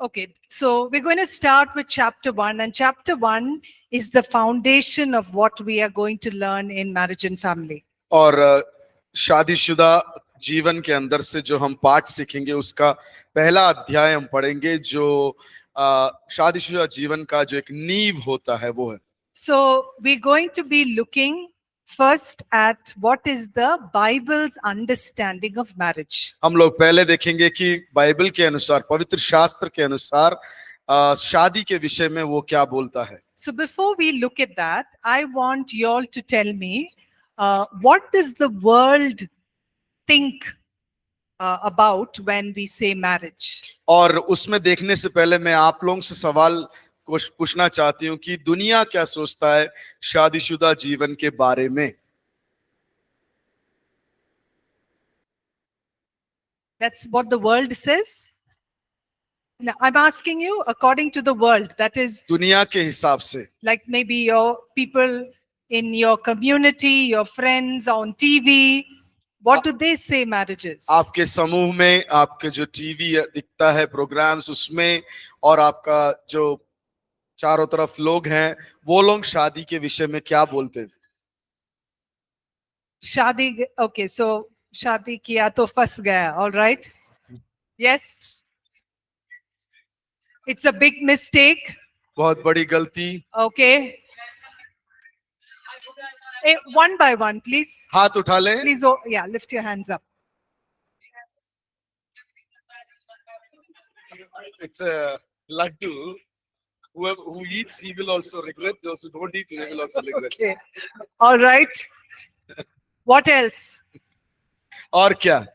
Okay, so we're going to start with chapter 1, and chapter 1 is the foundation of what we are going to learn in marriage and family. और शादीशुदा जीवन के अंदर से जो हम पाठ सीखेंगे उसका पहला अध्याय हम पढ़ेंगे जो शादीशुदा जीवन का जो एक नींव होता है वो है. So we're going to be looking first at what is the Bible's understanding of marriage. हम लोग पहले देखेंगे कि बाइबल के अनुसार, पवित्र शास्त्र के अनुसार शादी के विषय में वो क्या बोलता है. So before we look at that, I want you all to tell me what does the world think about when we say marriage? और उसमें देखने से पहले मैं आप लोगों से सवाल पूछना चाहती हूँ कि दुनिया क्या सोचता है शादीशुदा जीवन के बारे में. That's what the world says. Now, I'm asking you according to the world, that is दुनिया के हिसाब से, like maybe your people in your community, your friends on TV, what do they say marriage is? आपके समूह में, आपके जो TV दिखता है प्रोग्राम्स उसमें, और आपका जो चारों तरफ लोग हैं वो लोग शादी के विषय में क्या बोलते हैं. शादी, okay, so शादी किया तो फंस गया, all right? Yes? It's a big mistake. बहुत बड़ी गलती. Okay. Hey, one by one, please. हाथ उठा लें. Please, oh, yeah, lift your hands up. It's a laddu. Whoever who eats, he will also regret. Those who don't eat, they will also regret. Okay. All right. What else? और क्या?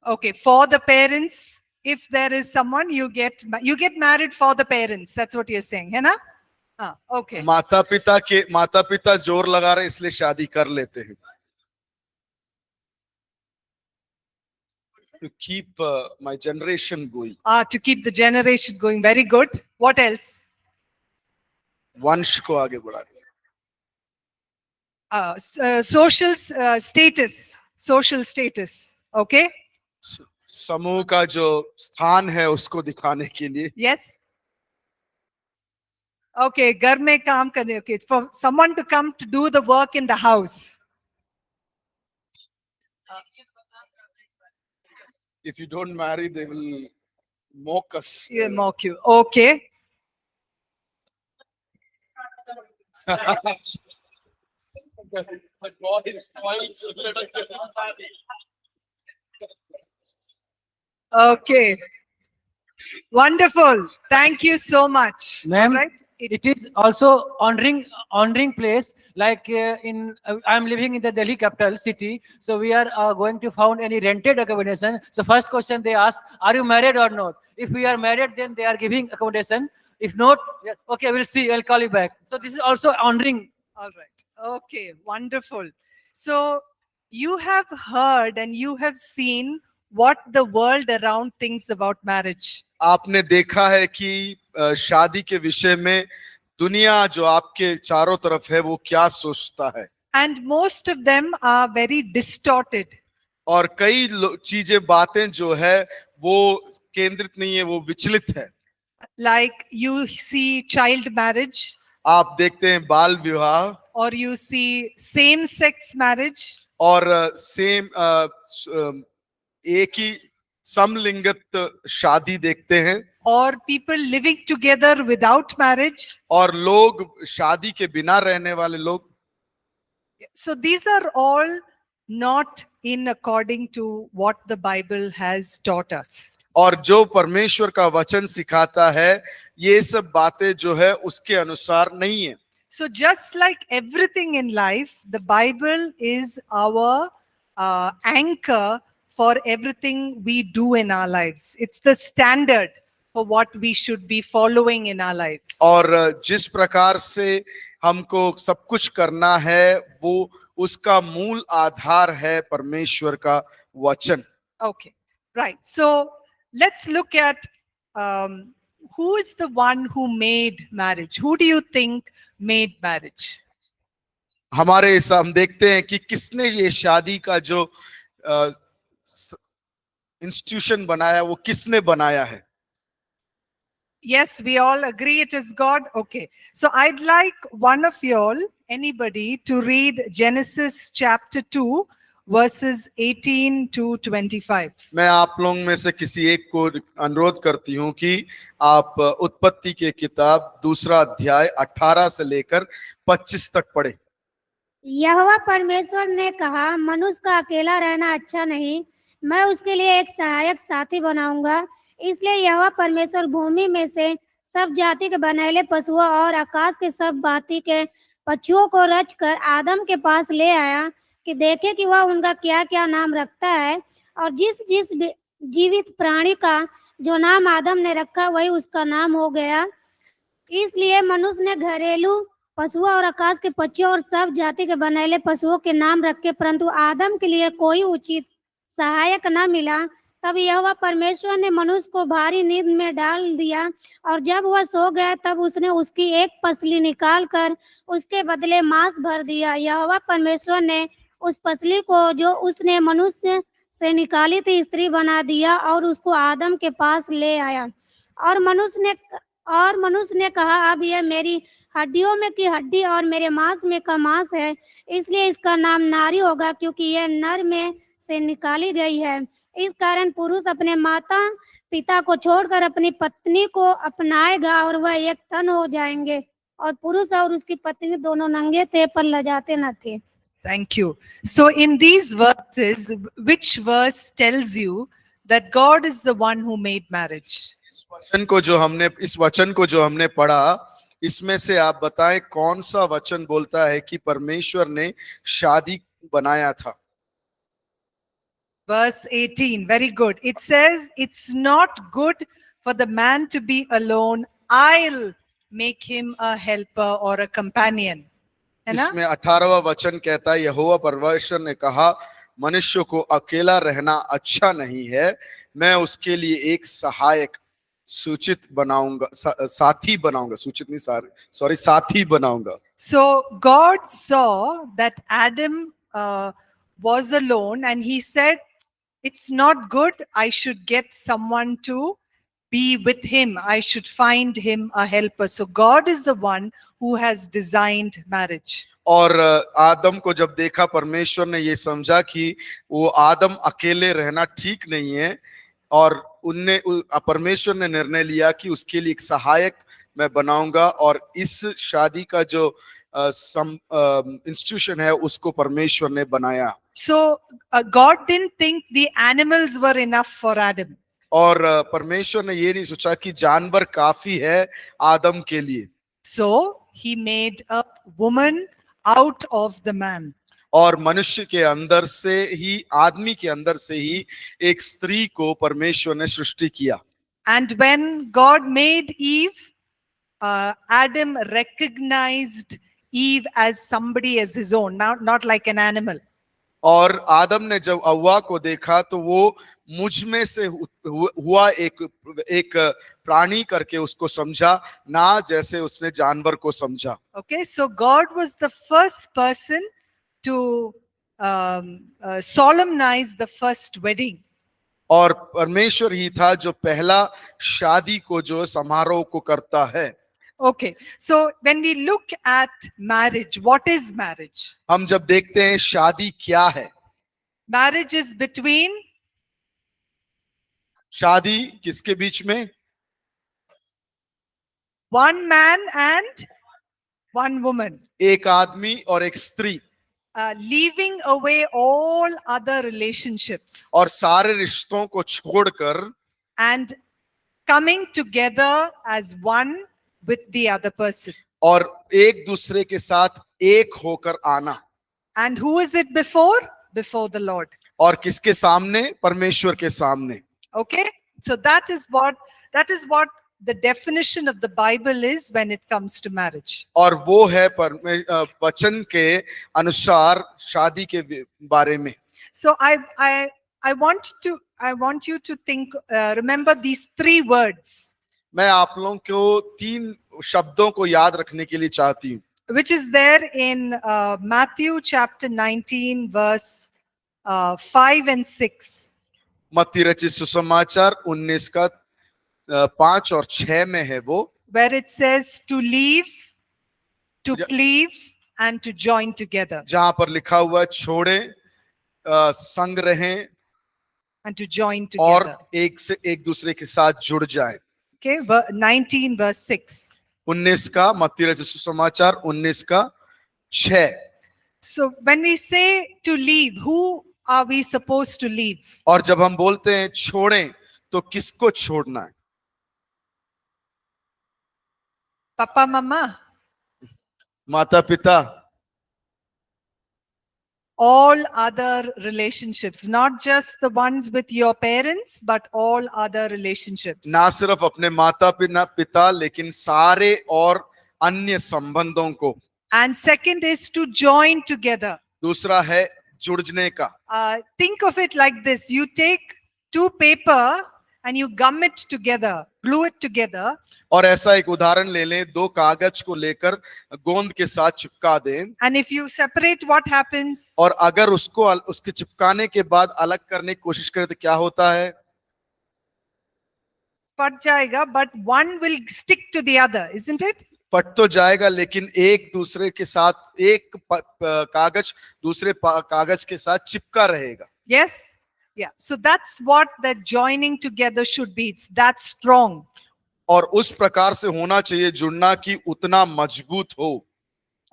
Okay, for the parents, if there is someone you get married for the parents. That's what you're saying, है ना? हाँ, okay. माता पिता जोर लगा रहे इसलिए शादी कर लेते हैं. To keep my generation going. To keep the generation going. Very good. What else? वंश को आगे बढ़ाने. Social status. Social status. Okay. समूह का जो स्थान है उसको दिखाने के लिए. Yes. Okay, घर में काम करने. Okay, for someone to come to do the work in the house. If you don't marry, they will mock us. Yeah, mock you. Okay. Okay. Wonderful. Thank you so much. Ma'am, Right? it is also honoring place. Like I'm living in the Delhi capital city, so we are going to found any rented accommodation. So first question they ask, are you married or not? If we are married, then they are giving accommodation. If not, okay, we'll see. I'll call you back. So this is also honoring. All right. Okay. Wonderful. So you have heard and you have seen what the world around thinks about marriage. आपने देखा है कि शादी के विषय में दुनिया जो आपके चारों तरफ है वो क्या सोचता है. And most of them are very distorted. और कई चीजें बातें जो है वो केंद्रित नहीं है, वो विचलित है. Like you see child marriage. आप देखते हैं बाल विवाह. Or you see same-sex marriage. और सेम एक ही समलिंगत शादी देखते हैं. Or people living together without marriage. और लोग शादी के बिना रहने वाले लोग. So these are all not in according to what the Bible has taught us. और जो परमेश्वर का वचन सिखाता है ये सब बातें जो है उसके अनुसार नहीं है. So just like everything in life, the Bible is our anchor for everything we do in our lives. It's the standard for what we should be following in our lives. और जिस प्रकार से हमको सब कुछ करना है वो उसका मूल आधार है परमेश्वर का वचन. Okay, right. So let's look at who is the one who made marriage? Who do you think made marriage? हमारे हम देखते हैं कि किसने ये शादी का जो इंस्टीट्यूशन बनाया, वो किसने बनाया है? Yes, we all agree it is God. Okay. So I'd like one of y'all, anybody, to read Genesis chapter 2, verses 18 to 25. मैं आप लोगों में से किसी एक को अनुरोध करती हूं कि आप उत्पत्ति के किताब 2 अध्याय 18 से लेकर 25 तक पढ़ें। यहोवा परमेश्वर ने कहा, मनुष्य का अकेला रहना अच्छा नहीं, मैं उसके लिए एक सहायक साथी बनाऊंगा। इसलिए यहोवा परमेश्वर भूमि में से सब जाति के बनैले पशुओं और आकाश के सब भांति के पक्षियों को रचकर आदम के पास ले आया कि देखे कि वह उनका क्या क्या नाम रखता है। और जिस जिस जीवित प्राणी का जो नाम आदम ने रखा वही उसका नाम हो गया। इसलिए मनुष्य ने घरेलू पशुओं और आकाश के पक्षियों और सब जाति के बनैले पशुओं के नाम रखे, परंतु आदम के लिए कोई उचित सहायक न मिला। तब यहोवा परमेश्वर ने मनुष्य को भारी नींद में डाल दिया, और जब वह सो गया तब उसने उसकी एक पसली निकाल कर उसके बदले मांस भर दिया। यहोवा परमेश्वर ने उस पसली को जो उसने मनुष्य से निकाली थी स्त्री बना दिया और उसको आदम के पास ले आया। और मनुष्य ने कहा, अब यह मेरी हड्डियों में की हड्डी और मेरे मांस में का मांस है, इसलिए इसका नाम नारी होगा, क्योंकि यह नर में से निकाली गई है। इस कारण पुरुष अपने माता पिता को छोड़कर अपनी पत्नी को अपनाएगा और वह एक तन हो जाएंगे। और पुरुष और उसकी पत्नी दोनों नंगे थे पर लजाते न थे। Thank you. So in these verses, which verse tells you that God is the one who made marriage? इस वचन को जो हमने पढ़ा, इसमें से आप बताएं कौन सा वचन बोलता है कि परमेश्वर ने शादी बनाया था? Verse 18, very good. It says, it's not good for the man to be alone. I'll make him a helper or a companion. है ना? इसमें 18वां वचन कहता है, यहोवा परमेश्वर ने कहा, मनुष्य को अकेला रहना अच्छा नहीं है, मैं उसके लिए एक सहायक सूचित बनाऊंगा, साथी बनाऊंगा, सूचित नहीं, सॉरी, साथी बनाऊंगा। So God saw that Adam was alone and he said, it's not good. I should get someone to be with him. I should find him a helper. So God is the one who has designed marriage. और आदम को जब देखा, परमेश्वर ने ये समझा कि वो आदम अकेले रहना ठीक नहीं है, और परमेश्वर ने निर्णय लिया कि उसके लिए एक सहायक मैं बनाऊंगा, और इस शादी का जो इंस्टीट्यूशन है उसको परमेश्वर ने बनाया। So God didn't think the animals were enough for Adam. और परमेश्वर ने ये नहीं सोचा कि जानवर काफी है आदम के लिए। So he made a woman out of the man. और मनुष्य के अंदर से ही, आदमी के अंदर से ही एक स्त्री को परमेश्वर ने सृष्टि किया। And when God made Eve, Adam recognized Eve as somebody as his own, not like an animal. और आदम ने जब हव्वा को देखा तो वो मुझ में से हुआ एक प्राणी करके उसको समझा, ना जैसे उसने जानवर को समझा। Okay, so God was the first person to solemnize the first wedding. और परमेश्वर ही था जो पहला शादी को जो समारोह को करता है। Okay, so when we look at marriage, what is marriage? हम जब देखते हैं शादी क्या है, Marriage is between शादी किसके बीच में? one man and one woman, एक आदमी और एक स्त्री, leaving away all other relationships और सारे रिश्तों को छोड़कर and coming together as one with the other person. और एक दूसरे के साथ एक होकर आना। And who is it before? Before the Lord. और किसके सामने? परमेश्वर के सामने। Okay, so that is what the definition of the Bible is when it comes to marriage. और वो है वचन के अनुसार शादी के बारे में। So I want you to think, remember these 3 words, मैं आप लोगों को 3 शब्दों को याद रखने के लिए चाहती हूँ, which is there in Matthew chapter 19 verse 5 and 6. मत्ती रचित सुसमाचार 19 का 5 और 6 में है वो, where it says to leave, to Yeah. cleave, and to join together. जहां पर लिखा हुआ है छोड़ें, संग रहें And to join और together. एक से एक दूसरे के साथ जुड़ जाएं। Okay, 19 verse 6. 19 का मत्ती रचित सुसमाचार 19 का 6। So when we say to leave, who are we supposed to leave? और जब हम बोलते हैं छोड़ें तो किसको छोड़ना है? Papa, mama, माता पिता, all other relationships, not just the ones with your parents, but all other relationships. ना सिर्फ अपने माता पिता लेकिन सारे और अन्य संबंधों को। And second is to join together. दूसरा है जुड़ने का। Think of it like this. You take two paper and you gum it together, glue it together. और ऐसा एक उदाहरण ले लें, दो कागज को लेकर गोंद के साथ चिपका दें, And if you separate, what happens? और अगर उसको उसके चिपकाने के बाद अलग करने की कोशिश करें तो क्या होता है? फट जाएगा, but one will stick to the other, isn't it? फट तो जाएगा लेकिन एक दूसरे के साथ, एक कागज दूसरे कागज के साथ चिपका रहेगा। Yes? Yeah. So that's what that joining together should be. It's that strong. और उस प्रकार से होना चाहिए जुड़ना कि उतना मजबूत हो।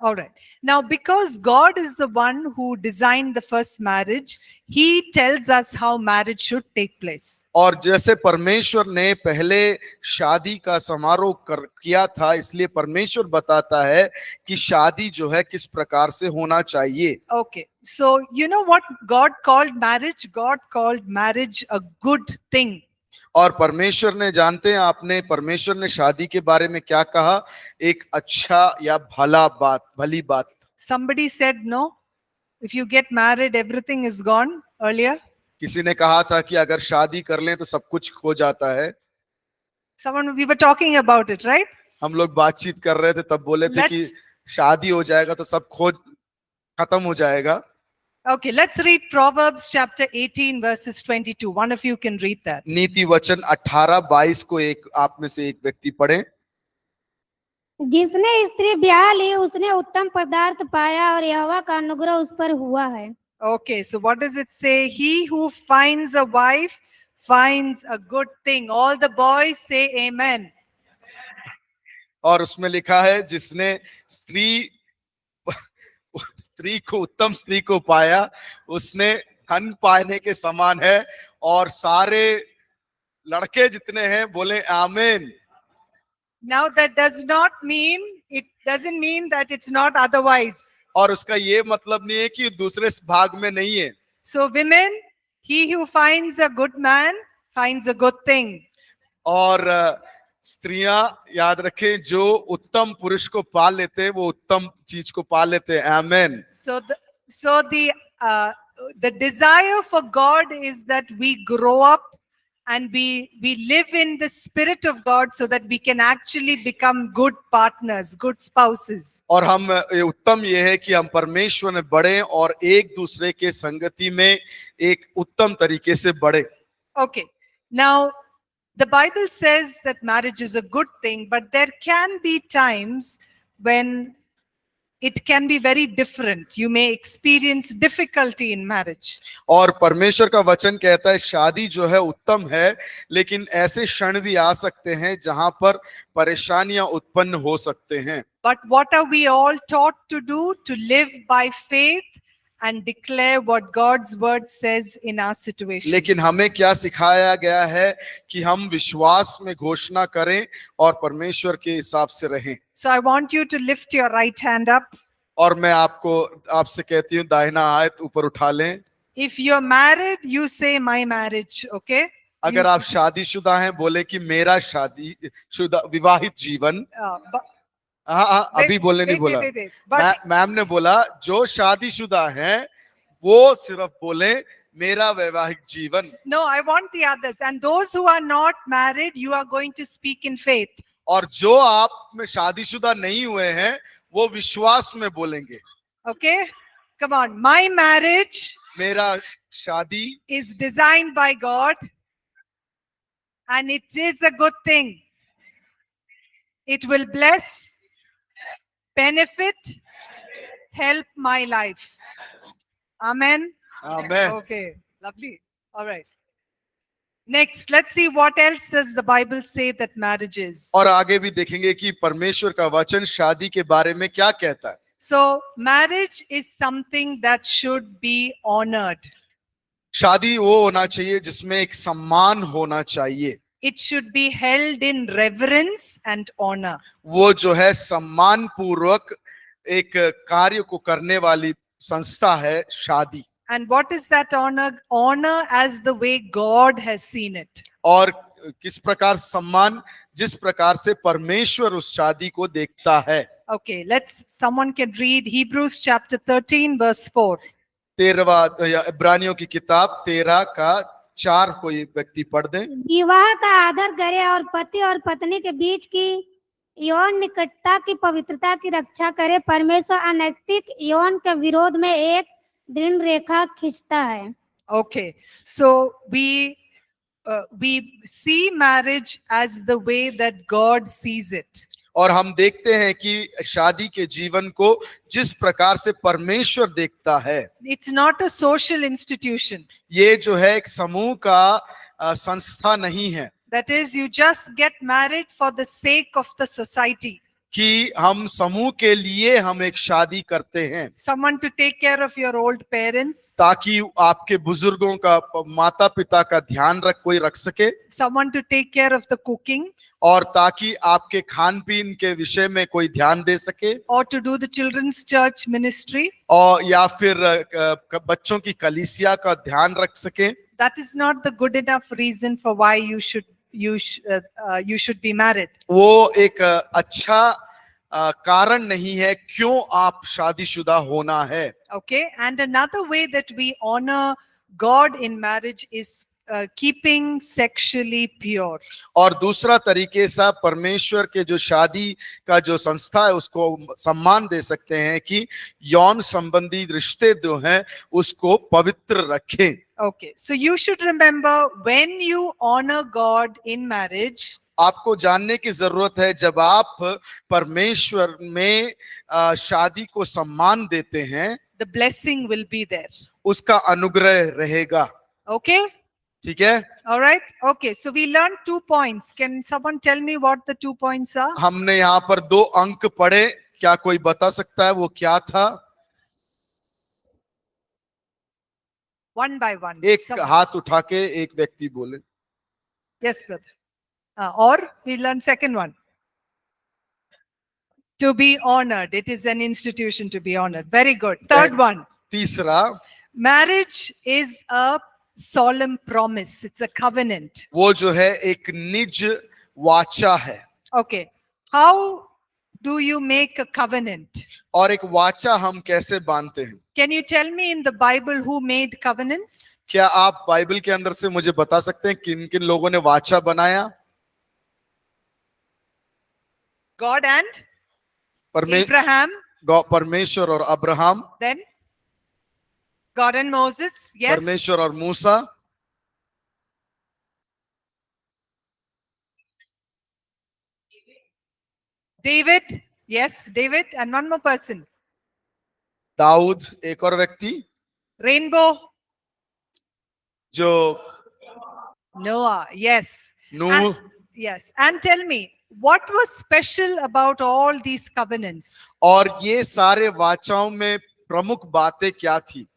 All right. Now, because God is the one who designed the first marriage, He tells us how marriage should take place. और जैसे परमेश्वर ने पहले शादी का समारोह किया था, इसलिए परमेश्वर बताता है कि शादी जो है किस प्रकार से होना चाहिए। Okay. So, you know what God called marriage? God called marriage a good thing. और परमेश्वर ने, जानते हैं आपने, परमेश्वर ने शादी के बारे में क्या कहा? एक अच्छा या भली बात। Somebody said, no, if you get married, everything is gone earlier. किसी ने कहा था कि अगर शादी कर लें तो सब कुछ खो जाता है। We were talking about it, right? हम लोग बातचीत कर रहे थे, तब बोले थे कि शादी हो जाएगा तो सब खत्म हो जाएगा। Okay, let's read Proverbs chapter 18 verses 22. One of you can read that. नीति वचन 18-22 को एक आप में से एक व्यक्ति पढ़े। जिसने स्त्री ब्याह ली उसने उत्तम पदार्थ पाया और यहोवा का अनुग्रह उस पर हुआ है। Okay, so what does it say? He who finds a wife finds a good thing. All the boys say amen. और उसमें लिखा है जिसने स्त्री को, उत्तम स्त्री को पाया, उसने धन पाने के समान है। और सारे लड़के जितने हैं बोले आमीन। Now that doesn't mean that it's not otherwise. और उसका ये मतलब नहीं है कि दूसरे भाग में नहीं है। So women, he who finds a good man finds a good thing. और स्त्रियां याद रखें, जो उत्तम पुरुष को पा लेते हैं वो उत्तम चीज को पा लेते हैं। आमीन। So the desire for God is that we grow up and we live in the spirit of God so that we can actually become good partners, good spouses. और हम उत्तम ये है कि हम परमेश्वर में बढ़े और एक दूसरे के संगति में एक उत्तम तरीके से बढ़े। Okay. Now, the Bible says that marriage is a good thing, but there can be times when it can be very different. You may experience difficulty in marriage. और परमेश्वर का वचन कहता है शादी जो है उत्तम है, लेकिन ऐसे क्षण भी आ सकते हैं जहां पर परेशानियां उत्पन्न हो सकते हैं। But what are we all taught to do? To live by faith and declare what God's word says in our situation. लेकिन हमें क्या सिखाया गया है कि हम विश्वास में घोषणा करें और परमेश्वर के हिसाब से रहें। So I want you to lift your right hand up. और मैं आपसे कहती हूँ दाहिना हाथ ऊपर उठा लें। If you're married, you say my marriage, okay? अगर आप शादीशुदा हैं बोले कि मेरा शादीशुदा विवाहित जीवन। हाँ, अभी बोलने नहीं बोला। But मैम ने बोला जो शादीशुदा हैं वो सिर्फ बोले मेरा वैवाहिक जीवन। no, I want the others. And those who are not married, you are going to speak in faith. और जो आप में शादीशुदा नहीं हुए हैं वो विश्वास में बोलेंगे। Okay? Come on. My marriage मेरा शादी is designed by God and it is a good thing. It will bless, benefit, help my life. Amen. Amen. Okay, lovely. All right. Next, let's see what else does the Bible say that marriage is. और आगे भी देखेंगे कि परमेश्वर का वचन शादी के बारे में क्या कहता है। So, marriage is something that should be honored. शादी वो होना चाहिए जिसमें एक सम्मान होना चाहिए। It should be held in reverence and honor. वो जो है सम्मान पूर्वक एक कार्य को करने वाली संस्था है शादी। And what is that honor? Honor as the way God has seen it. और किस प्रकार सम्मान, जिस प्रकार से परमेश्वर उस शादी को देखता है। Okay, someone can read Hebrews chapter 13 verse 4. 13वां या इब्रानियों की किताब 13 का 4 कोई व्यक्ति पढ़ दे। विवाह का आदर करे और पति और पत्नी के बीच की यौन निकटता की पवित्रता की रक्षा करे। परमेश्वर अनैतिक यौन के विरोध में एक दृढ़ रेखा खींचता है। Okay, so we see marriage as the way that God sees it. और हम देखते हैं कि शादी के जीवन को जिस प्रकार से परमेश्वर देखता है। It's not a social institution. ये जो है एक समूह का संस्था नहीं है। That is, you just get married for the sake of the society. कि हम समूह के लिए हम एक शादी करते हैं Someone to take care of your old parents. ताकि आपके बुजुर्गों का, माता पिता का ध्यान कोई रख सके। Someone to take care of the cooking. और ताकि आपके खान पीन के विषय में कोई ध्यान दे सके। Or to do the children's church ministry. और या फिर बच्चों की कलीसिया का ध्यान रख सके। That is not the good enough reason for why you should be married. वो एक अच्छा कारण नहीं है क्यों आप शादीशुदा होना है। Okay, and another way that we honor God in marriage is keeping sexually pure. और दूसरा तरीके से परमेश्वर के जो शादी का जो संस्था है उसको सम्मान दे सकते हैं कि यौन संबंधी रिश्ते जो हैं उसको पवित्र रखें। Okay, so you should remember when you honor God in marriage, आपको जानने की जरूरत है जब आप परमेश्वर में शादी को सम्मान देते हैं the blessing will be there. उसका अनुग्रह रहेगा। Okay, ठीक है। all right. Okay, so we learned 2 points. Can someone tell me what the 2 points are? हमने यहाँ पर 2 अंक पढ़े, क्या कोई बता सकता है वो क्या था? One by one. एक Someone. हाथ उठा के एक व्यक्ति बोले। Yes, brother. Or we learn second one. To be honored. It is an institution to be honored. Very good. Third one. तीसरा, Marriage is a solemn promise. It's a covenant. वो जो है एक निज वाचा है। Okay. How do you make a covenant? और एक वाचा हम कैसे बांधते हैं? Can you tell me in the Bible who made covenants? क्या आप बाइबल के अंदर से मुझे बता सकते हैं किन किन लोगों ने वाचा बनाया? God and Abraham. परमेश्वर और Abraham. Then God and Moses. Yes. परमेश्वर और मूसा। David. Yes, David. And one more person. Dawood, एक और व्यक्ति Rainbow. जो Noah. Yes. Nuh. Yes. And tell me, what was special about all these covenants? और ये सारे वाचाओं में प्रमुख बातें क्या थी?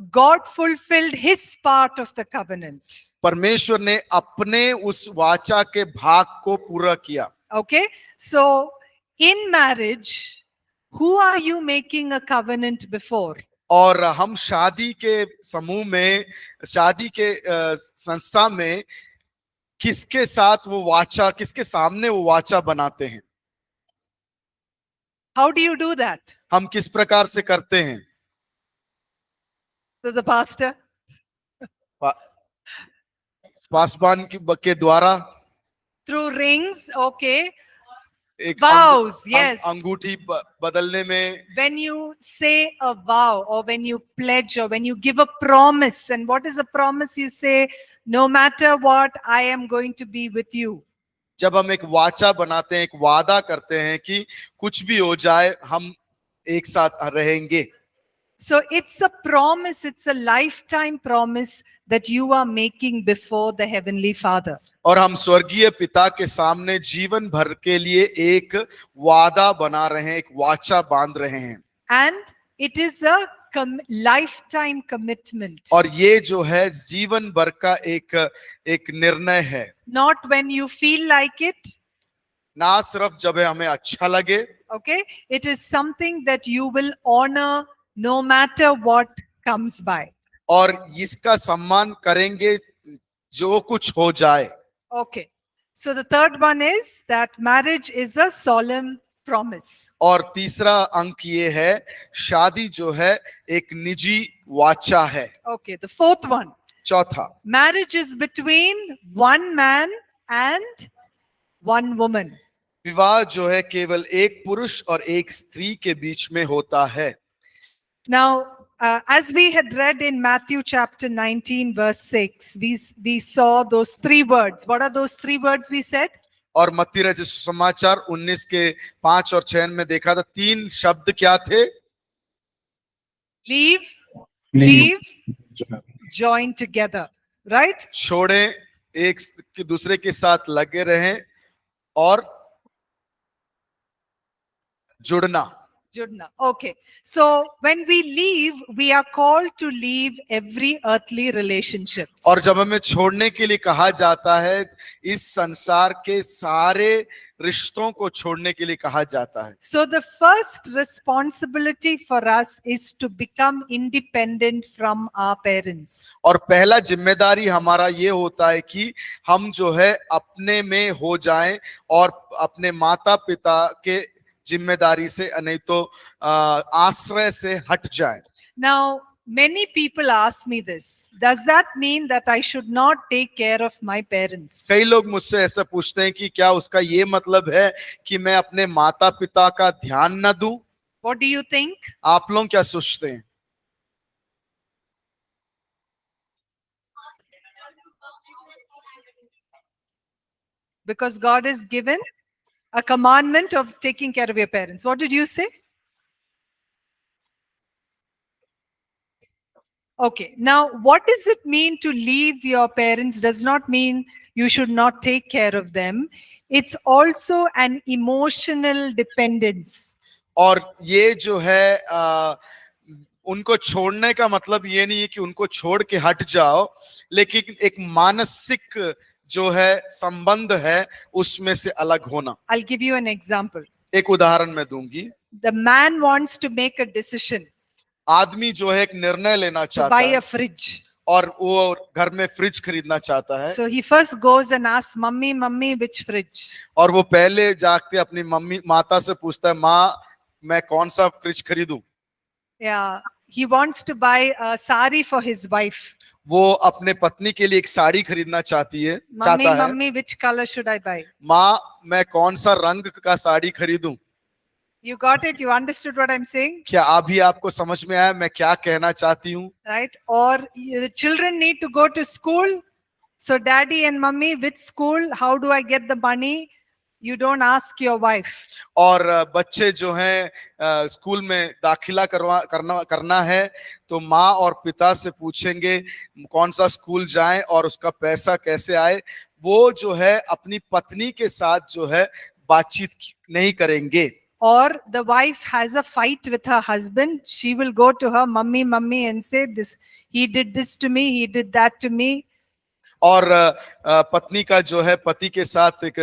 God fulfilled his part of the covenant. परमेश्वर ने अपने उस वाचा के भाग को पूरा किया। Okay, so in marriage, who are you making a covenant before? और हम शादी के समूह में, शादी के संस्था में किसके साथ वो वाचा, किसके सामने वो वाचा बनाते हैं? How do you do that? हम किस प्रकार से करते हैं? To the pastor? पासवान के द्वारा। Through rings, okay. एक Vows, yes. अंगूठी बदलने में, When you say a vow or when you pledge or when you give a promise, and what is a promise? You say, no matter what, I am going to be with you. जब हम एक वाचा बनाते हैं, एक वादा करते हैं कि कुछ भी हो जाए हम एक साथ रहेंगे। So it's a promise, it's a lifetime promise that you are making before the Heavenly Father. और हम स्वर्गीय पिता के सामने जीवन भर के लिए एक वादा बना रहे हैं, एक वाचा बांध रहे हैं। And it is a lifetime commitment. और ये जो है जीवन भर का एक निर्णय है। Not when you feel like it, ना सिर्फ जब हमें अच्छा लगे, okay? It is something that you will honor no matter what comes by. और इसका सम्मान करेंगे जो कुछ हो जाए। Okay. So the third one is that marriage is a solemn promise. और तीसरा अंक ये है, शादी जो है एक निजी वाचा है। Okay. The fourth one, चौथा, marriage is between one man and one woman. विवाह जो है केवल एक पुरुष और एक स्त्री के बीच में होता है। Now, as we had read in Matthew chapter 19, verse 6, we saw those three words. What are those three words we said? और मत्ती रचित समाचार 19 के 5 और 6 में देखा था, तीन शब्द क्या थे? Leave, join together. Right? छोड़ें, एक दूसरे के साथ लगे रहें, और जुड़ना। Okay. So when we leave, we are called to leave every earthly relationship. और जब हमें छोड़ने के लिए कहा जाता है, इस संसार के सारे रिश्तों को छोड़ने के लिए कहा जाता है। So the first responsibility for us is to become independent from our parents. और पहला जिम्मेदारी हमारा ये होता है कि हम जो है अपने में हो जाएं और अपने माता पिता के जिम्मेदारी से, नहीं तो आश्रय से हट जाएं। Now, many people ask me this. Does that mean that I should not take care of my parents? कई लोग मुझसे ऐसा पूछते हैं कि क्या उसका ये मतलब है कि मैं अपने माता पिता का ध्यान न दूं? What do you think? आप लोग क्या सोचते हैं? Because God has given a commandment of taking care of your parents. What did you say? Okay. Now, what does it mean to leave your parents? Does not mean you should not take care of them. It's also an emotional dependence. और ये जो है उनको छोड़ने का मतलब ये नहीं है कि उनको छोड़ के हट जाओ, लेकिन एक मानसिक जो है संबंध है उसमें से अलग होना। I'll give you an example. एक उदाहरण मैं दूंगी। The man wants to make a decision आदमी जो है एक निर्णय लेना to चाहता buy है a fridge. और वो घर में फ्रिज खरीदना चाहता है। So he first goes and asks, Mummy, which fridge? और वो पहले जाके अपनी मम्मी माता से पूछता है, माँ मैं कौन सा फ्रिज खरीदूं? Yeah, he wants to buy a sari for his wife. वो अपने पत्नी के लिए एक साड़ी खरीदना चाहता है। Mummy, which color should I buy? माँ मैं कौन सा रंग का साड़ी खरीदूं? You got it? You understood what I'm saying? क्या अभी आपको समझ में आया मैं क्या कहना चाहती हूँ? Right? Or the children need to go to school. So daddy and mummy, which school? How do I get the money? You don't ask your wife. और बच्चे जो हैं स्कूल में दाखिला करना है तो माँ और पिता से पूछेंगे कौन सा स्कूल जाएं और उसका पैसा कैसे आए। वो जो है अपनी पत्नी के साथ जो है बातचीत नहीं करेंगे। Or the wife has a fight with her husband. She will go to her mummy and say this, he did this to me, he did that to me. और पत्नी का जो है पति के साथ एक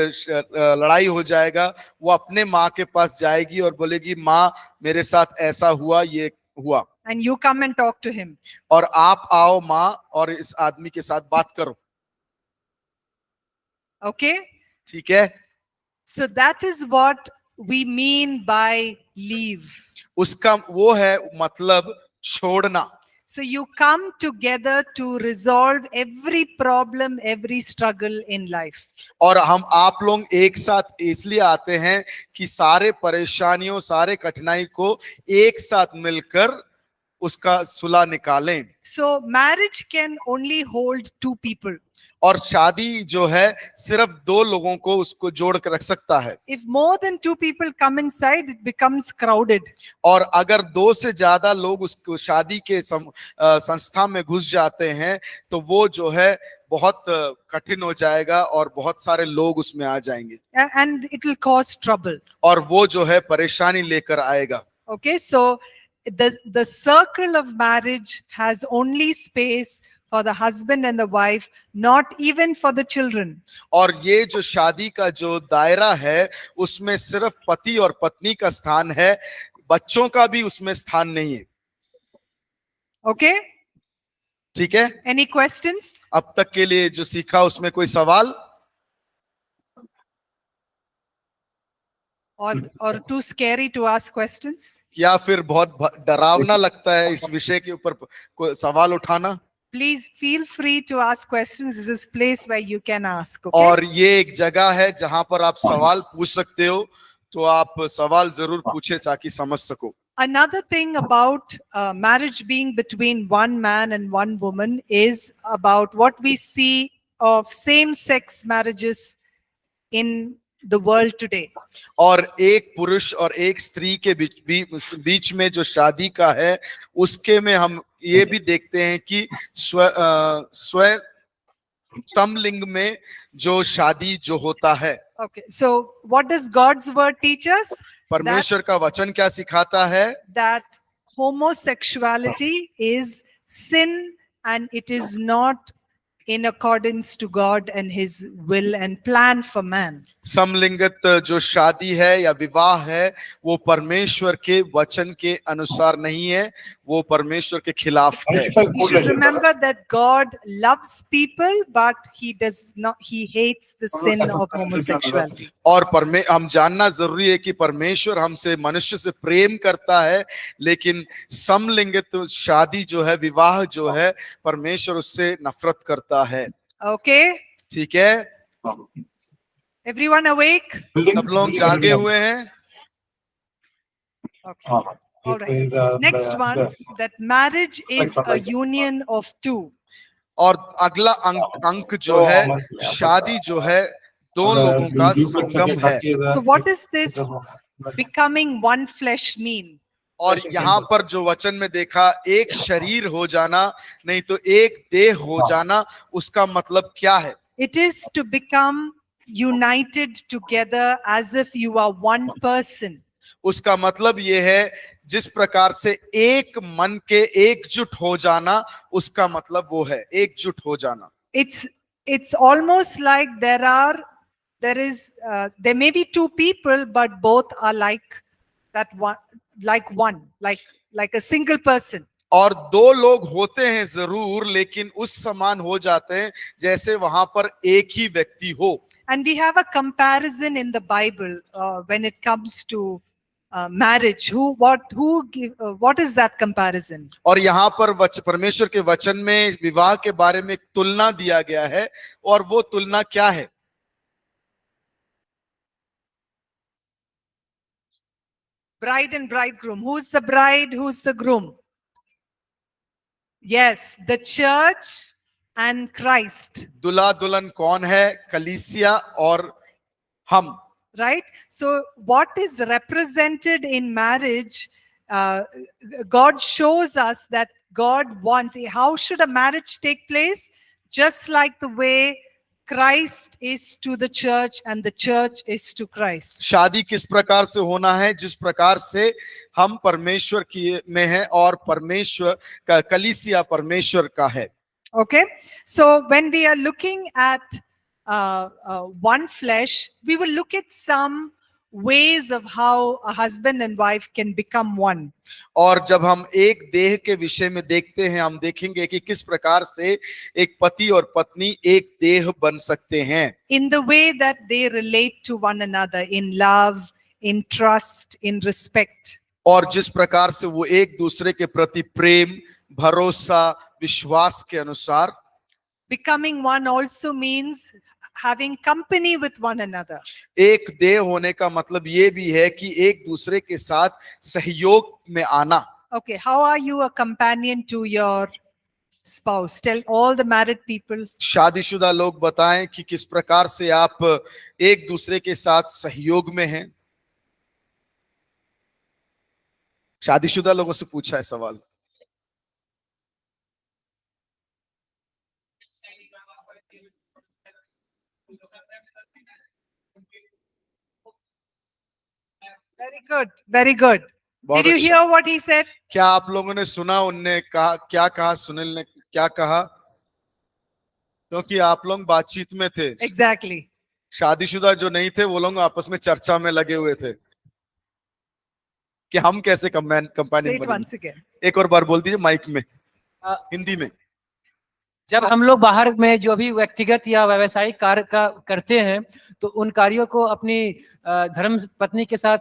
लड़ाई हो जाएगा, वो अपने माँ के पास जाएगी और बोलेगी माँ मेरे साथ ऐसा हुआ, ये हुआ। And you come and talk to him. और आप आओ माँ और इस आदमी के साथ बात करो। Okay? ठीक है? So that is what we mean by leave. उसका वो है मतलब छोड़ना। So you come together to resolve every problem, every struggle in life. और हम आप लोग एक साथ इसलिए आते हैं कि सारे परेशानियों, सारे कठिनाई को एक साथ मिलकर उसका सुलह निकालें। So marriage can only hold two people. और शादी जो है सिर्फ दो लोगों को उसको जोड़ कर रख सकता है। If more than two people come inside, it becomes crowded. और अगर दो से ज्यादा लोग उसको शादी के संस्था में घुस जाते हैं तो वो जो है बहुत कठिन हो जाएगा और बहुत सारे लोग उसमें आ जाएंगे And it will cause trouble. और वो जो है परेशानी लेकर आएगा। Okay, so the circle of marriage has only space for the husband and the wife, not even for the children. और ये जो शादी का जो दायरा है उसमें सिर्फ पति और पत्नी का स्थान है, बच्चों का भी उसमें स्थान नहीं है। Okay, ठीक है, any questions? अब तक के लिए जो सीखा उसमें कोई सवाल Or too scary to ask questions? या फिर बहुत डरावना लगता है इस विषय के ऊपर कोई सवाल उठाना? Please feel free to ask questions. This is a place where you can ask. Okay? और ये एक जगह है जहां पर आप सवाल पूछ सकते हो, तो आप सवाल जरूर पूछे ताकि समझ सको। Another thing about marriage being between one man and one woman is about what we see of same-sex marriages in the world today. और एक पुरुष और एक स्त्री के बीच में जो शादी का है उसके में हम ये भी देखते हैं कि स्वयं समलिंग में जो शादी जो होता है। Okay, so what does God's word teach us? परमेश्वर का वचन क्या सिखाता है? That homosexuality is sin and it is not in accordance to God and his will and plan for man. समलिंगित जो शादी है या विवाह है वो परमेश्वर के वचन के अनुसार नहीं है, वो परमेश्वर के खिलाफ है। We should remember that God loves people, but he hates the sin of homosexuality. और हम जानना जरूरी है कि परमेश्वर हमसे मनुष्य से प्रेम करता है, लेकिन समलिंगित शादी जो है, विवाह जो है, परमेश्वर उससे नफरत करता है। Okay, ठीक है, everyone awake? सब लोग जागे हुए हैं? Okay. All right. Next one, that marriage is a union of two. और अगला अंक जो है, शादी जो है दो लोगों का संगम है। So what does this becoming one flesh mean? और यहाँ पर जो वचन में देखा, एक शरीर हो जाना, नहीं तो एक देह हो जाना, उसका मतलब क्या है? It is to become united together as if you are one person. उसका मतलब ये है जिस प्रकार से एक मन के एकजुट हो जाना, उसका मतलब वो है एकजुट हो जाना। It's almost like there may be two people, but both are like that one, like a single person. और दो लोग होते हैं जरूर, लेकिन उस समान हो जाते हैं जैसे वहां पर एक ही व्यक्ति हो। And we have a comparison in the Bible when it comes to marriage. What is that comparison? और यहाँ पर परमेश्वर के वचन में विवाह के बारे में एक तुलना दिया गया है, और वो तुलना क्या है? Bride and bridegroom. Who's the bride? Who's the groom? Yes, the church and Christ. दुल्हा दुल्हन कौन है? कलीसिया और हम। Right? So what is represented in marriage, God shows us that God wants. How should a marriage take place? Just like the way Christ is to the church and the church is to Christ. शादी किस प्रकार से होना है? जिस प्रकार से हम परमेश्वर की में हैं और परमेश्वर का कलीसिया परमेश्वर का है। Okay, so when we are looking at one flesh, we will look at some ways of how a husband and wife can become one. और जब हम एक देह के विषय में देखते हैं, हम देखेंगे कि किस प्रकार से एक पति और पत्नी एक देह बन सकते हैं। In the way that they relate to one another in love, in trust, in respect. और जिस प्रकार से वो एक दूसरे के प्रति प्रेम, भरोसा, विश्वास के अनुसार। Becoming one also means having company with one another. एक देह होने का मतलब ये भी है कि एक दूसरे के साथ सहयोग में आना। Okay, how are you a companion to your spouse? Tell all the married people. शादीशुदा लोग बताएं कि किस प्रकार से आप एक दूसरे के साथ सहयोग में हैं। शादीशुदा लोगों से पूछा है सवाल। Very good, very good. बहुत Did you अच्छा। hear what he said? क्या आप लोगों ने सुना उनने कहा क्या कहा? सुनील ने क्या कहा? क्योंकि आप लोग बातचीत में थे। Exactly. शादीशुदा जो नहीं थे वो लोग आपस में चर्चा में लगे हुए थे कि हम कैसे Say कंपेनियन it बनेंगे। once again. एक और बार बोल दीजिए माइक में, Uh, हिंदी में। जब हम लोग बाहर में जो भी व्यक्तिगत या व्यावसायिक कार्य करते हैं तो उन कार्यों को अपनी धर्म पत्नी के साथ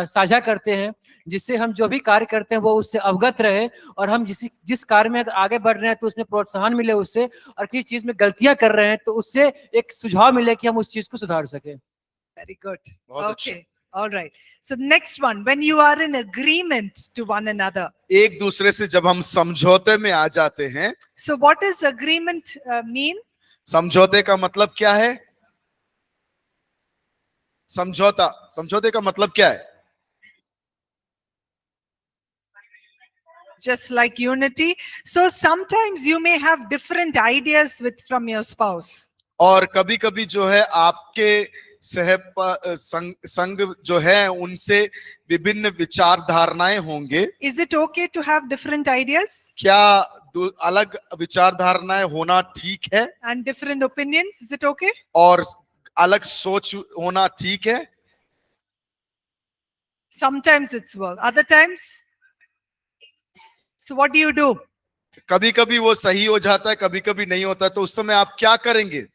साझा करते हैं, जिससे हम जो भी कार्य करते हैं वो उससे अवगत रहे और हम जिस कार्य में आगे बढ़ रहे हैं तो उसमें प्रोत्साहन मिले उससे, और किस चीज में गलतियां कर रहे हैं तो उससे एक सुझाव मिले कि हम उस चीज को सुधार सके। Very good. बहुत अच्छा। Okay. All right. So next one, when you are in agreement to one another. एक दूसरे से जब हम समझौते में आ जाते हैं। So what does agreement mean? समझौते का मतलब क्या है? समझौते का मतलब क्या है? Just like unity. So sometimes you may have different ideas from your spouse. और कभी कभी जो है आपके संग जो है उनसे विभिन्न विचार धारणाएं होंगे। Is it okay to have different ideas क्या अलग विचार धारणाएं होना ठीक है? and different opinions? Is it okay? और अलग सोच होना ठीक है? Sometimes it's work. Other times? So what do you do? कभी कभी वो सही हो जाता है, कभी कभी नहीं होता, तो उस समय आप क्या करेंगे?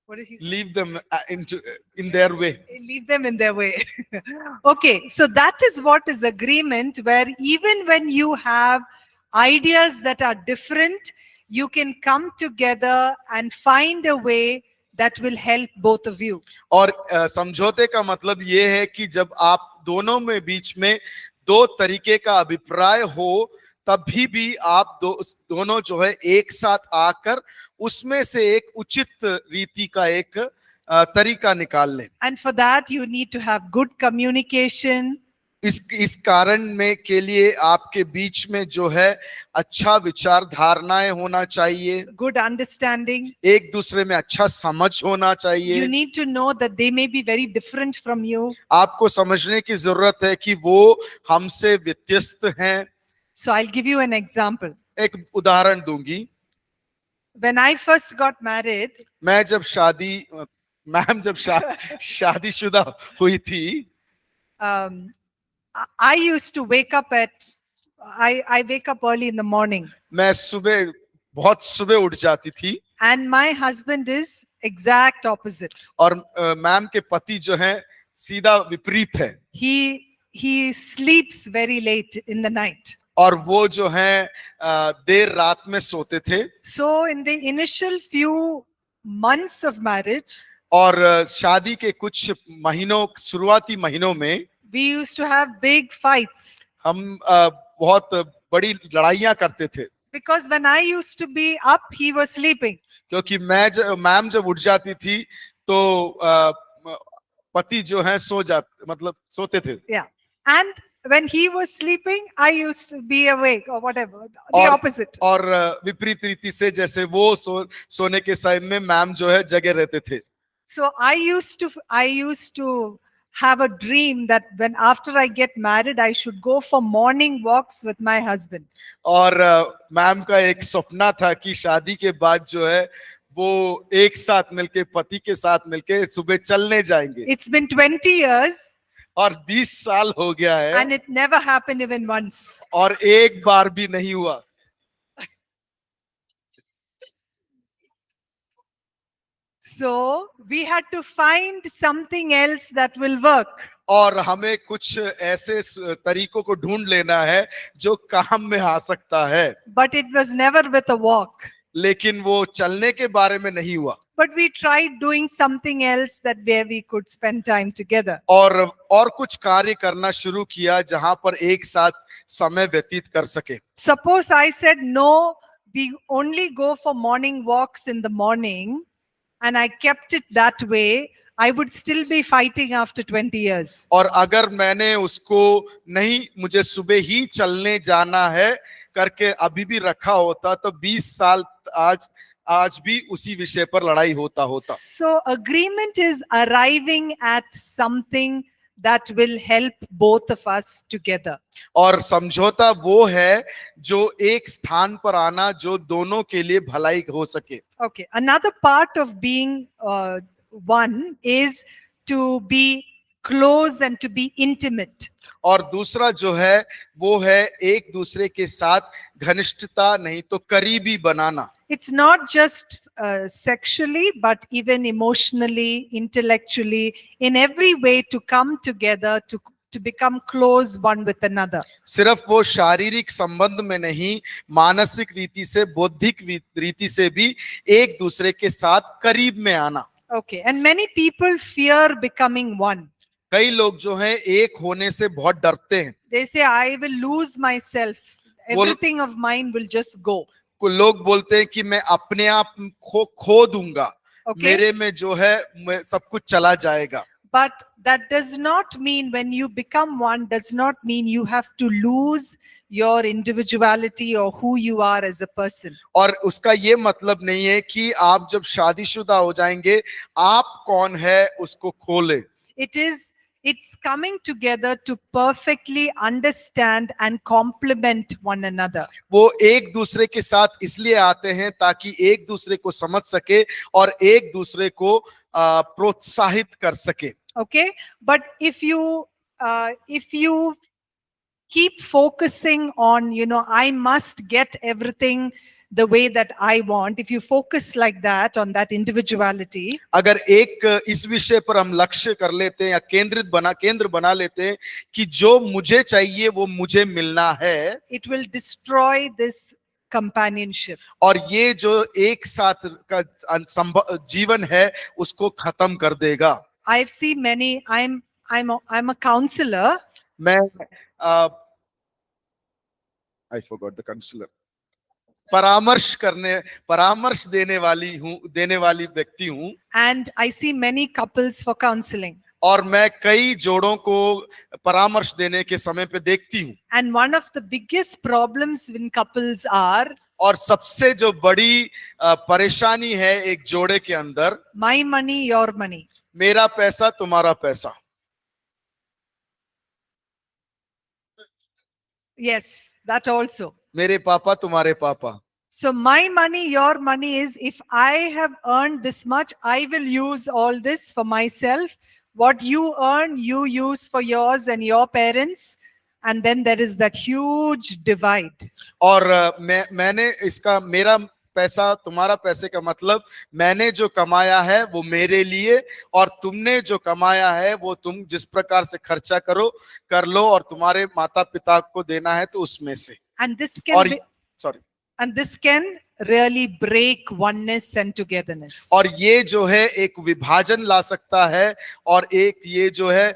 What did he say? Leave them in their way. Leave them in their way. Okay, so that is what is agreement, where even when you have ideas that are different, you can come together and find a way that will help both of you. और समझौते का मतलब ये है कि जब आप दोनों में बीच में दो तरीके का अभिप्राय हो, तभी भी आप दोनों जो है एक साथ आकर उसमें से एक उचित रीति का एक तरीका निकाल लें। And for that you need to have good communication. इस कारण में के लिए आपके बीच में जो है अच्छा विचार धारणाएं होना चाहिए, Good understanding. एक दूसरे में अच्छा समझ होना चाहिए। You need to know that they may be very different from you. आपको समझने की जरूरत है कि वो हमसे व्यत्यस्त हैं। So I'll give you an example. एक उदाहरण दूंगी। When I first got married, मैं जब शादीशुदा हुई थी, I used to wake up I wake up early in the morning. मैं बहुत सुबह उठ जाती थी। And my husband is exact opposite. और मैम के पति जो हैं सीधा विपरीत है। He sleeps very late in the night. और वो जो हैं देर रात में सोते थे। So in the initial few months of marriage, और शादी के कुछ शुरुआती महीनों में we used to have big fights. हम बहुत बड़ी लड़ाइयां करते थे। Because when I used to be up, he was sleeping. क्योंकि मैम जब उठ जाती थी तो पति जो है सोते थे। Yeah. And when he was sleeping, I used to be awake or whatever. The opposite. और विपरीत रीति से जैसे वो सोने के समय में मैम जो है जगे रहते थे। So I used to have a dream that when after I get married, I should go for morning walks with my husband. और मैम का एक सपना था कि शादी के बाद जो है वो एक साथ मिलके पति के साथ मिलके सुबह चलने जाएंगे। It's been 20 years. और 20 साल हो गया है। And it never happened even once. और एक बार भी नहीं हुआ। So we had to find something else that will work. और हमें कुछ ऐसे तरीकों को ढूंढ लेना है जो काम में आ सकता है, But it was never with a walk. लेकिन वो चलने के बारे में नहीं हुआ। But we tried doing something else that where we could spend time together. और कुछ कार्य करना शुरू किया जहां पर एक साथ समय व्यतीत कर सके। Suppose I said, no, we only go for morning walks in the morning, and I kept it that way, I would still be fighting after 20 years. और अगर मैंने उसको नहीं, मुझे सुबह ही चलने जाना है करके अभी भी रखा होता, तो 20 साल आज भी उसी विषय पर लड़ाई होता। So agreement is arriving at something that will help both of us together. और समझौता वो है जो एक स्थान पर आना जो दोनों के लिए भलाई हो सके। Okay, another part of being one is to be close and to be intimate. और दूसरा जो है वो है एक दूसरे के साथ घनिष्ठता, नहीं तो करीबी बनाना। It's not just sexually, but even emotionally, intellectually, in every way to come together to become close one with another. सिर्फ वो शारीरिक संबंध में नहीं, मानसिक रीति से, बौद्धिक रीति से भी एक दूसरे के साथ करीब में आना। Okay, and many people fear becoming one. कई लोग जो हैं एक होने से बहुत डरते हैं। They say, I will lose myself. Everything of mine will just go. कुछ लोग बोलते हैं कि मैं अपने आप खो दूंगा, Okay. मेरे में जो है सब कुछ चला जाएगा। But that does not mean, when you become one, does not mean you have to lose your individuality or who you are as a person. और उसका ये मतलब नहीं है कि आप जब शादीशुदा हो जाएंगे आप कौन है उसको खो ले। It's coming together to perfectly understand and complement one another. वो एक दूसरे के साथ इसलिए आते हैं ताकि एक दूसरे को समझ सके और एक दूसरे को प्रोत्साहित कर सके। Okay, but if you keep focusing on, I must get everything the way that I want, if you focus like that on that individuality, अगर एक इस विषय पर हम लक्ष्य कर लेते हैं या केंद्र बना लेते हैं कि जो मुझे चाहिए वो मुझे मिलना है, it will destroy this companionship. और ये जो एक साथ का जीवन है उसको खत्म कर देगा। I've seen many. I'm a counselor. मैं I forgot the counselor. परामर्श देने वाली व्यक्ति हूँ। And I see many couples for counseling. और मैं कई जोड़ों को परामर्श देने के समय पे देखती हूँ। And one of the biggest problems in couples are, और सबसे जो बड़ी परेशानी है एक जोड़े के अंदर, my money, your money. मेरा पैसा तुम्हारा पैसा। Yes, that also. मेरे पापा तुम्हारे पापा। So my money, your money is, if I have earned this much, I will use all this for myself. What you earn, you use for yours and your parents. And then there is that huge divide. और मैंने इसका, मेरा पैसा तुम्हारा पैसे का मतलब, मैंने जो कमाया है वो मेरे लिए, और तुमने जो कमाया है वो तुम जिस प्रकार से खर्चा कर लो, और तुम्हारे माता पिता को देना है तो उसमें से। And this can be, sorry. And this can really break oneness and togetherness. और ये जो है एक विभाजन ला सकता है, और एक ये जो है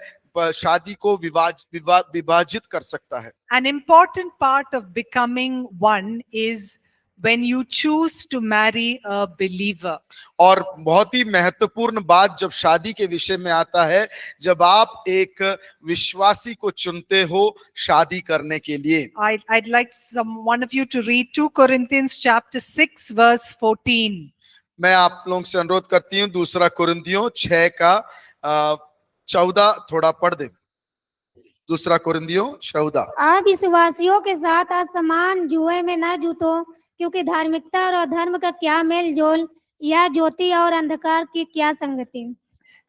शादी को विभाजित कर सकता है। An important part of becoming one is when you choose to marry a believer. और बहुत ही महत्वपूर्ण बात जब शादी के विषय में आता है, जब आप एक विश्वासी को चुनते हो शादी करने के लिए। I'd like one of you to read 2 Corinthians chapter 6 verse 14. मैं आप लोगों से अनुरोध करती हूँ 2 कुरिन्थियों 6 का 14 थोड़ा पढ़ दे। 2 कुरिन्थियों 14। आप विश्वासियों के साथ असमान जुए में न जूतो, क्योंकि धार्मिकता और अधर्म का क्या मेल जोल, या ज्योति और अंधकार की क्या संगति।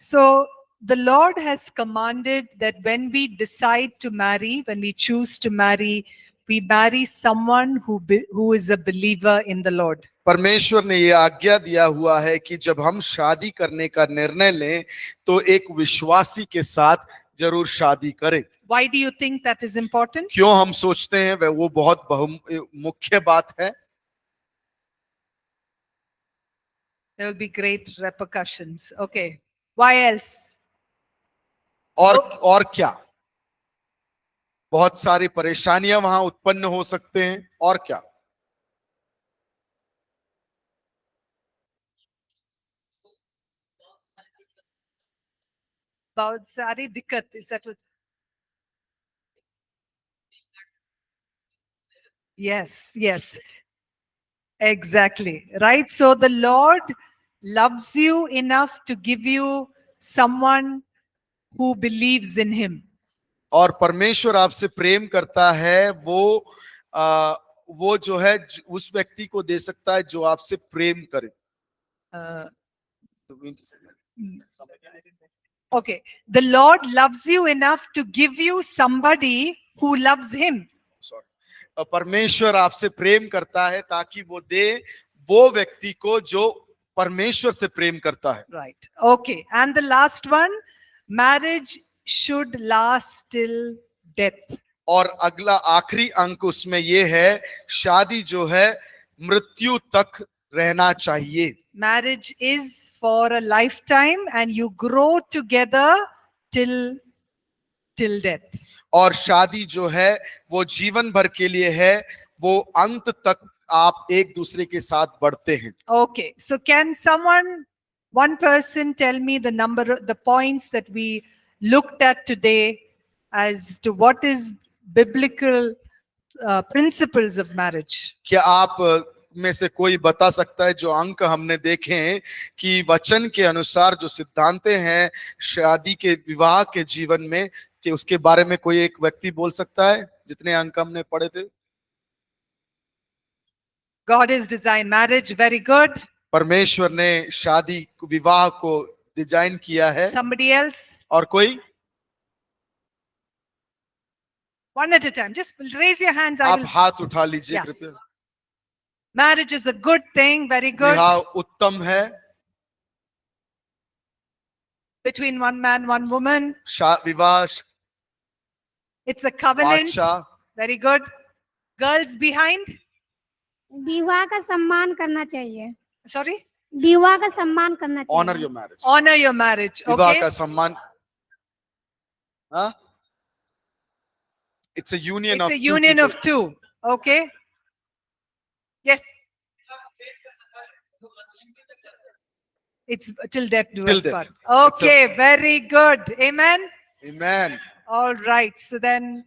So the Lord has commanded that when we decide to marry, when we choose to marry we marry someone who is a believer in the Lord. परमेश्वर ने ये आज्ञा दिया हुआ है कि जब हम शादी करने का निर्णय लें तो एक विश्वासी के साथ जरूर शादी करें। Why do you think that is important? क्यों हम सोचते हैं वह वो बहुत मुख्य बात है? There will be great repercussions. Okay. Why else? और क्या? बहुत सारी परेशानियां वहां उत्पन्न हो सकते हैं। और क्या? बहुत सारी दिक्कत, is that what? Yes. Exactly. Right. So the Lord loves you enough to give you someone who believes in him. और परमेश्वर आपसे प्रेम करता है, वो जो है उस व्यक्ति को दे सकता है जो आपसे प्रेम करे। Okay. The Lord loves you enough to give you somebody who loves him. परमेश्वर आपसे प्रेम करता है ताकि वो दे वो व्यक्ति को जो परमेश्वर से प्रेम करता है। Right. Okay. And the last one, marriage should last till death. और अगला आखिरी अंक उसमें ये है, शादी जो है मृत्यु तक रहना चाहिए। Marriage is for a lifetime and you grow together till death. और शादी जो है वो जीवन भर के लिए है, वो अंत तक आप एक दूसरे के साथ बढ़ते हैं। Okay, so can one person tell me the points that we looked at today as to what is biblical principles of marriage? क्या आप में से कोई बता सकता है जो अंक हमने देखे हैं कि वचन के अनुसार जो सिद्धांतें हैं शादी के विवाह के जीवन में, कि उसके बारे में कोई एक व्यक्ति बोल सकता है जितने अंक हमने पढ़े थे? God has designed marriage, very good. परमेश्वर ने शादी विवाह को डिजाइन किया है। Somebody else? और कोई? One at a time. Just raise your hands. आप हाथ उठा लीजिए Yeah. कृपया। Marriage is a good thing, very good. विवाह उत्तम है। Between one man, one woman. विवाह It's a covenant. बादशाह। Very good. Girls behind? विवाह का सम्मान करना चाहिए। Sorry? विवाह का सम्मान करना चाहिए। Honour your marriage. Honor your marriage. विवाह Okay. का सम्मान। हाँ? It's a union It's of a two union people. of two. Okay. Yes. It's till death do Till us death. part. It's Okay, very good. Amen. Amen. All right. So then,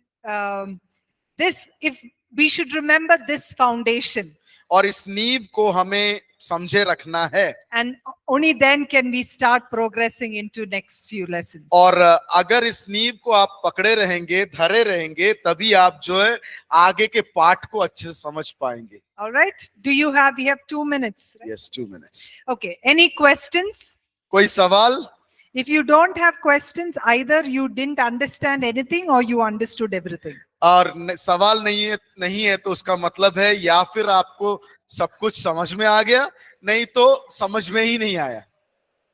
if we should remember this foundation, और इस नींव को हमें समझे रखना है। and only then can we start progressing into next few lessons. और अगर इस नींव को आप पकड़े रहेंगे, धरे रहेंगे, तभी आप जो है आगे के पाठ को अच्छे से समझ पाएंगे। All right. We have 2 minutes. Right? Yes, 2 minutes. Okay. Any questions? कोई सवाल? If you don't have questions, either you didn't understand anything or you understood everything. और सवाल नहीं है तो उसका मतलब है या फिर आपको सब कुछ समझ में आ गया, नहीं तो समझ में ही नहीं आया।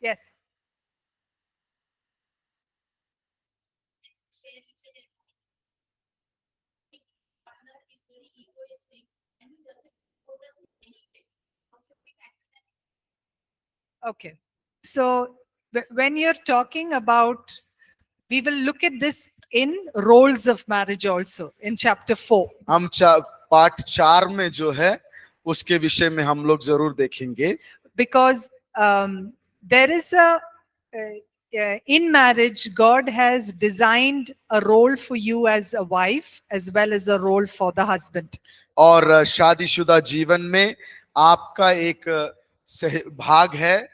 Yes. Okay. So when you're talking about, we will look at this in roles of marriage also in chapter 4. हम पाठ 4 में जो है उसके विषय में हम लोग जरूर देखेंगे। Because there is in marriage, God has designed a role for you as a wife as well as a role for the husband. और शादीशुदा जीवन में आपका एक भाग है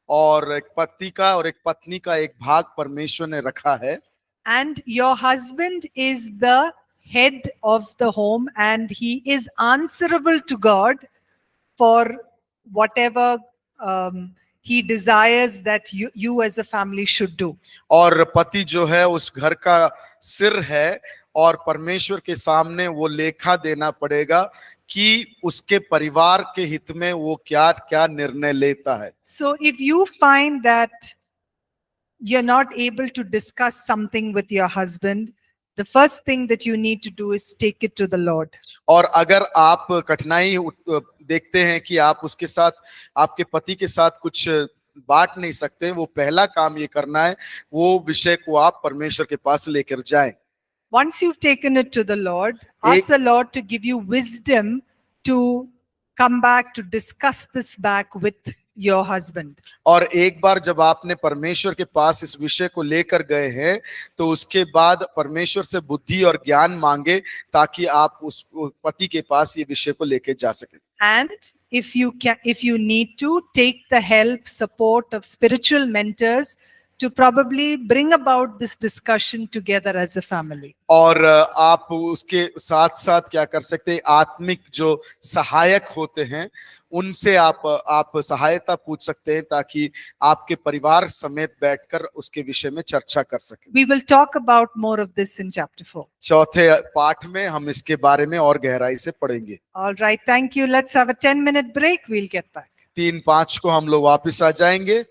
और एक पति का और एक पत्नी का एक भाग परमेश्वर ने रखा है। And your husband is the head of the home and he is answerable to God for whatever he desires that you as a family should do. और पति जो है उस घर का सिर है और परमेश्वर के सामने वो लेखा देना पड़ेगा कि उसके परिवार के हित में वो क्या क्या निर्णय लेता है। So if you find that you're not able to discuss something with your husband, the first thing that you need to do is take it to the Lord. और अगर आप कठिनाई देखते हैं कि आप उसके साथ, आपके पति के साथ कुछ बांट नहीं सकते, वो पहला काम ये करना है, वो विषय को आप परमेश्वर के पास लेकर जाएं। Once you've taken it to the Lord, ask the Lord to give you wisdom to come back to discuss this back with your husband. और एक बार जब आपने परमेश्वर के पास इस विषय को लेकर गए हैं, तो उसके बाद परमेश्वर से बुद्धि और ज्ञान मांगे ताकि आप उस पति के पास ये विषय को लेके जा सकें। And if you need to, take the help, support of spiritual mentors to probably bring about this discussion together as a family. और आप उसके साथ साथ क्या कर सकते हैं, आत्मिक जो सहायक होते हैं उनसे आप सहायता पूछ सकते हैं ताकि आपके परिवार समेत बैठकर उसके विषय में चर्चा कर सकें। We will talk about more of this in chapter 4. चौथे पाठ में हम इसके बारे में और गहराई से पढ़ेंगे। All right, thank you. Let's have a 10-minute break. We'll get back. 3-5 को हम लोग वापस आ जाएंगे।